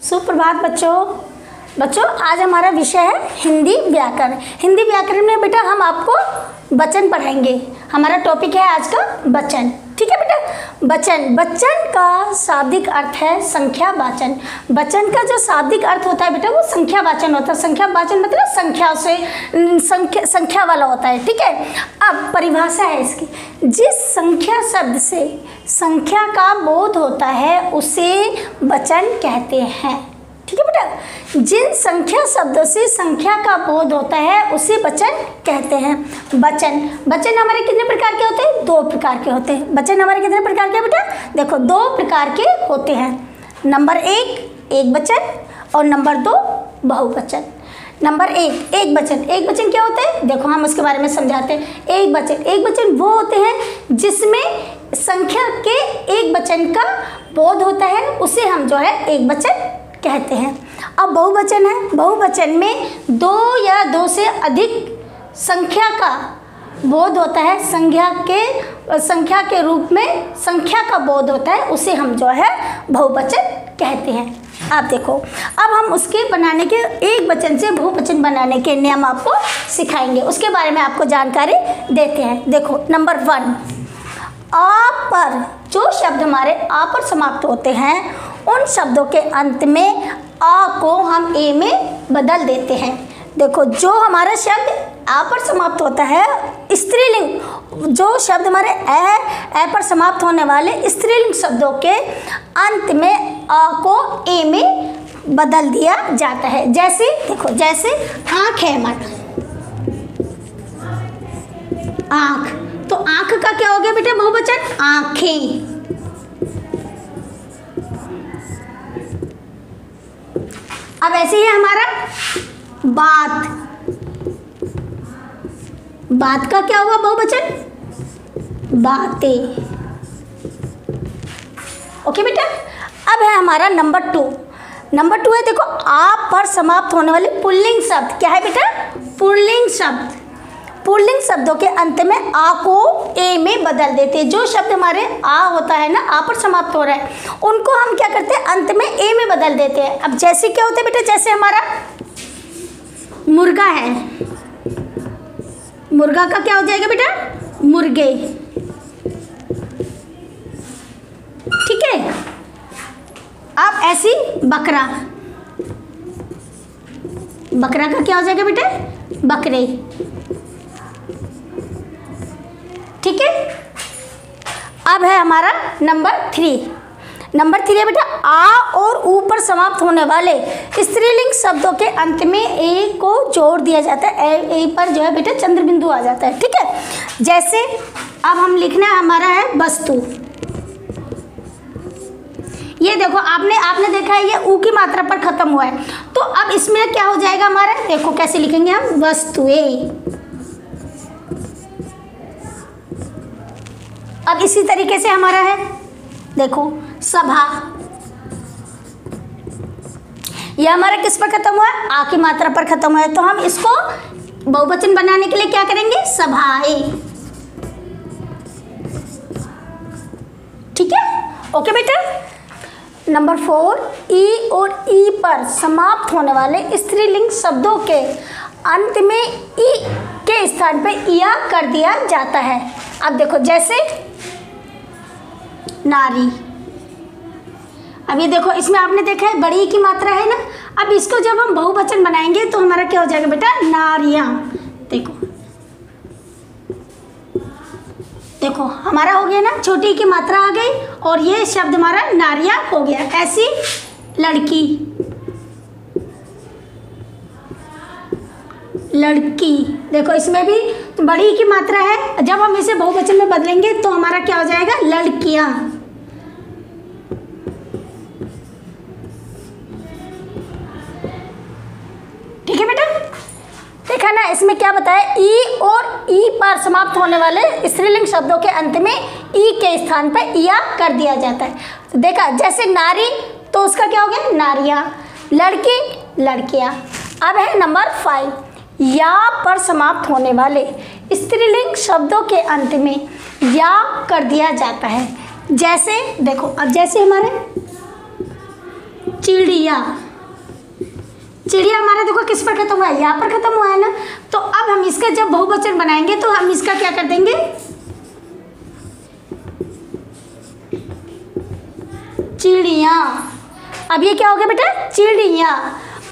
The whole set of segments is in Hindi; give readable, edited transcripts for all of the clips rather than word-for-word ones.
सुप्रभात बच्चों आज हमारा विषय है हिंदी व्याकरण। हिंदी व्याकरण में बेटा हम आपको वचन पढ़ाएंगे। हमारा टॉपिक है आज का वचन। ठीक है बेटा। वचन का शाब्दिक अर्थ है संख्यावाचन। वचन का जो शाब्दिक अर्थ होता है बेटा वो संख्यावाचन होता है। संख्यावाचन मतलब संख्या से संख्या वाला होता है। ठीक है। अब परिभाषा है इसकी, जिस संख्या शब्द से संख्या का बोध होता है उसे वचन कहते हैं। ठीक है बेटा। जिन संख्या शब्दों से संख्या का बोध होता है उसे वचन कहते हैं। वचन हमारे कितने प्रकार के होते हैं? दो प्रकार के होते हैं। वचन हमारे कितने प्रकार के बेटा? देखो दो प्रकार के होते हैं। नंबर एक वचन और नंबर दो बहुवचन। नंबर एक वचन क्या होता है? देखो हम उसके बारे में समझाते हैं। एक वचन वो होते हैं जिसमें संख्या के एक वचन का बोध होता है, उसे हम जो है एक वचन कहते हैं। अब बहुवचन है। बहुवचन में दो या दो से अधिक संख्या का बोध होता है। संख्या के रूप में संख्या का बोध होता है, उसे हम जो है बहुवचन कहते हैं। आप देखो अब हम उसके बनाने के एक वचन से बहुवचन बनाने के नियम आपको सिखाएंगे, उसके बारे में आपको जानकारी देते हैं। देखो नंबर 1, आ पर जो शब्द हमारे आ पर समाप्त होते हैं उन शब्दों के अंत में आ को हम ए में बदल देते हैं। देखो जो हमारा शब्द आ पर समाप्त होता है स्त्रीलिंग, जो शब्द हमारे ए पर समाप्त होने वाले स्त्रीलिंग शब्दों के अंत में आ को ए में बदल दिया जाता है। जैसे देखो, जैसे आँख है हमारा, आँख, तो आँख का क्या हो गया बेटा बहुवचन? आँखें। अब ऐसे ही हमारा बात का क्या हुआ बहुवचन? बातें। ओके बेटा। अब है हमारा नंबर 2 है, देखो आ पर समाप्त होने वाले पुल्लिंग शब्द। क्या है बेटा? पुल्लिंग शब्द। पुल्लिंग शब्दों के अंत में आ को ए में बदल देते हैं। जो शब्द हमारे आ होता है ना, आ पर समाप्त हो रहा है, उनको हम क्या करते हैं? अंत में ए में बदल देते हैं। अब जैसे क्या होता है बेटा? जैसे हमारा मुर्गा है, मुर्गा का क्या हो जाएगा बेटा? मुर्गे। ठीक है। अब ऐसी बकरा, बकरा का क्या हो जाएगा बेटा? बकरे। ठीक है। अब है हमारा नंबर 3 है बेटा, आ और ऊ पर समाप्त होने वाले स्त्रीलिंग शब्दों के अंत में ए को जोड़ दिया जाता है। ए पर जो है बेटा चंद्र बिंदु आ जाता है। ठीक है। जैसे अब हम लिखना है हमारा है वस्तु। ये देखो आपने देखा है ये ऊ की मात्रा पर खत्म हुआ है, तो अब इसमें क्या हो जाएगा हमारा? देखो कैसे लिखेंगे हम? वस्तुएं। अब इसी तरीके से हमारा है देखो सभा। यह हमारा किस पर खत्म हुआ है? आ की मात्रा पर खत्म हुआ है, तो हम इसको बहुवचन बनाने के लिए क्या करेंगे? सभाएं। ठीक है। ओके बेटा। नंबर 4, ई और ई पर समाप्त होने वाले स्त्रीलिंग शब्दों के अंत में ई के स्थान पर इया कर दिया जाता है। अब देखो जैसे नारी। अब ये देखो इसमें आपने देखा है बड़ी की मात्रा है ना, अब इसको जब हम बहुवचन बनाएंगे तो हमारा क्या हो जाएगा बेटा? नारियां। देखो हमारा हो गया ना, छोटी की मात्रा आ गई और ये शब्द हमारा नारियां हो गया। ऐसी लड़की। देखो इसमें भी बड़ी की मात्रा है, जब हम इसे बहुवचन में बदलेंगे तो हमारा क्या हो जाएगा? लड़कियां। ठीक है बेटा। देखा ना इसमें क्या बताया? ई और ई पर समाप्त होने वाले स्त्रीलिंग शब्दों के अंत में ई के स्थान पर इया कर दिया जाता है। तो देखा जैसे नारी, तो उसका क्या हो गया? नारियां। लड़की, लड़कियां। अब है नंबर 5, या पर समाप्त होने वाले स्त्रीलिंग शब्दों के अंत में या कर दिया जाता है। जैसे देखो, अब जैसे हमारे चिड़िया। चिड़िया हमारा देखो किस पर खत्म हुआ है, यहाँ पर खत्म हुआ है ना। तो अब हम इसका जब बहुवचन बनाएंगे तो हम इसका क्या कर देंगे, चिड़िया। अब ये क्या हो गया बेटा, चिड़िया।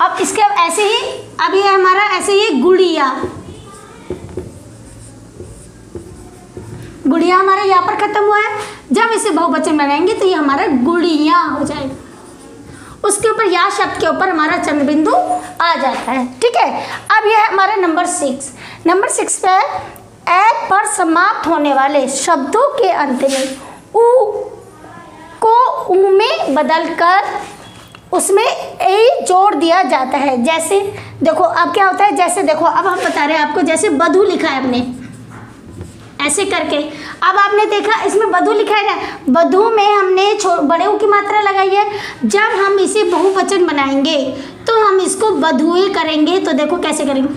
अब इसके ऐसे ही, अब ये हमारा ऐसे ही गुड़िया। गुड़िया हमारा यहाँ पर खत्म हुआ है, जब इसे बहुवचन बनाएंगे तो ये हमारा गुड़िया हो जाएगा। उसके ऊपर या शब्द के ऊपर हमारा चंद्र बिंदु आ जाता है। ठीक है, अब यह है हमारा नंबर 6। नंबर 6 पे ए पर समाप्त होने वाले शब्दों के अंत में उ को उ में बदलकर उसमें ए जोड़ दिया जाता है। जैसे देखो अब क्या होता है, जैसे देखो अब हम बता रहे हैं आपको, जैसे बधू लिखा है हमने ऐसे करके। अब आपने देखा इसमें बधू लिखा है ना, बधू में हमने बड़े ऊ की मात्रा लगाई है। जब हम इसे बहुवचन बनाएंगे तो हम इसको बधुए करेंगे। तो देखो कैसे करेंगे,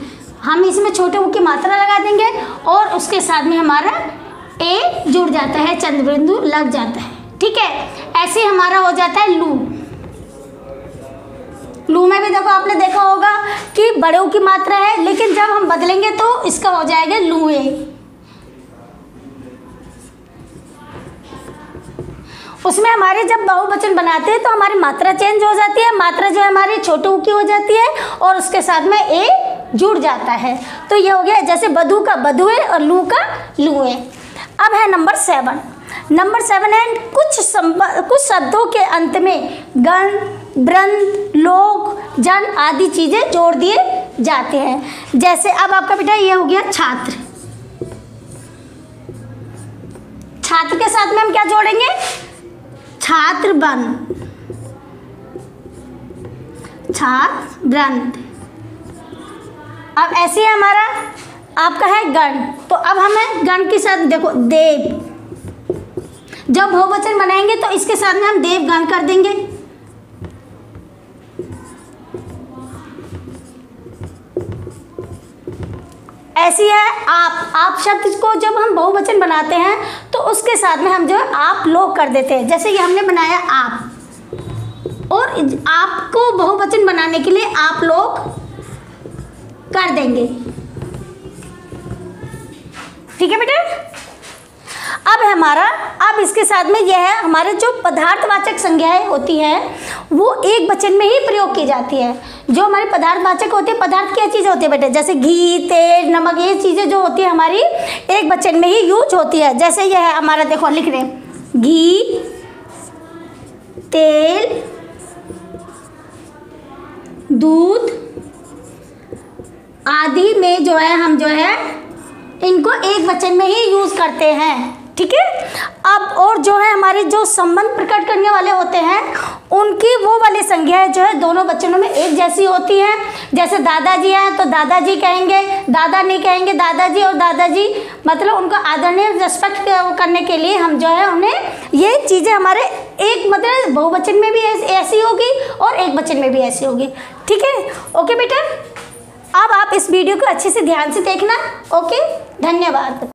हम इसमें छोटे ऊ की मात्रा लगा देंगे और उसके साथ में हमारा ए जुड़ जाता है, चंद्र बिंदु लग जाता है। ठीक है, ऐसे हमारा हो जाता है लू। लू में भी देखो आपने देखा होगा कि बड़े ऊ की मात्रा है, लेकिन जब हम बदलेंगे तो इसका हो जाएगा लुए। उसमें हमारे जब बहुवचन बनाते हैं तो हमारी मात्रा चेंज हो जाती है, मात्रा जो है हमारी छोटे ऊ की हो जाती है और उसके साथ में ए जुड़ जाता है। तो ये हो गया जैसे बधू का बधुए और लू का लुए। अब है नंबर 7। नंबर 7 है कुछ शब्दों के अंत में गण, वृंद, लोक, जन आदि चीजें जोड़ दिए जाते हैं। जैसे अब आपका बेटा ये हो गया छात्र। छात्र के साथ में हम क्या जोड़ेंगे, छात्र बन, छात्र वृंद। अब ऐसे ही हमारा आपका है गण। तो अब हमें गण के साथ देखो देव, जब बहुवचन बनाएंगे तो इसके साथ में हम देवगण कर देंगे। ऐसी है आप शब्द को जब हम बहुवचन बनाते हैं तो उसके साथ में हम जो है आप लोग कर देते हैं। जैसे ये हमने बनाया आप, और आपको बहुवचन बनाने के लिए आप लोग कर देंगे। ठीक है बेटा। अब हमारा, अब इसके साथ में यह है हमारे जो पदार्थवाचक संज्ञाएं होती हैं वो एक वचन में ही प्रयोग की जाती है। जो हमारे पदार्थवाचक होते हैं, पदार्थ क्या चीज़ होती है बेटे, जैसे घी, तेल, नमक, ये चीज़ें जो होती है हमारी एक वचन में ही यूज होती है। जैसे यह है हमारा, देखो लिख रहे हैं घी, तेल, दूध आदि में जो है हम जो है इनको एक वचन में ही यूज करते हैं। ठीक है। अब और जो है हमारे जो संबंध प्रकट करने वाले होते हैं उनकी वो वाली संज्ञाएं जो है दोनों वचनों में एक जैसी होती हैं। जैसे दादाजी हैं तो दादाजी कहेंगे, दादा नहीं कहेंगे, दादाजी। और दादाजी मतलब उनका आदरणीय रिस्पेक्ट करने के लिए हम जो है उन्हें, ये चीज़ें हमारे एक मतलब बहुवचन में भी ऐसी होगी और एक वचन में भी ऐसी होगी। ठीक है, ओके बेटा। अब आप इस वीडियो को अच्छे से ध्यान से देखना। ओके, धन्यवाद।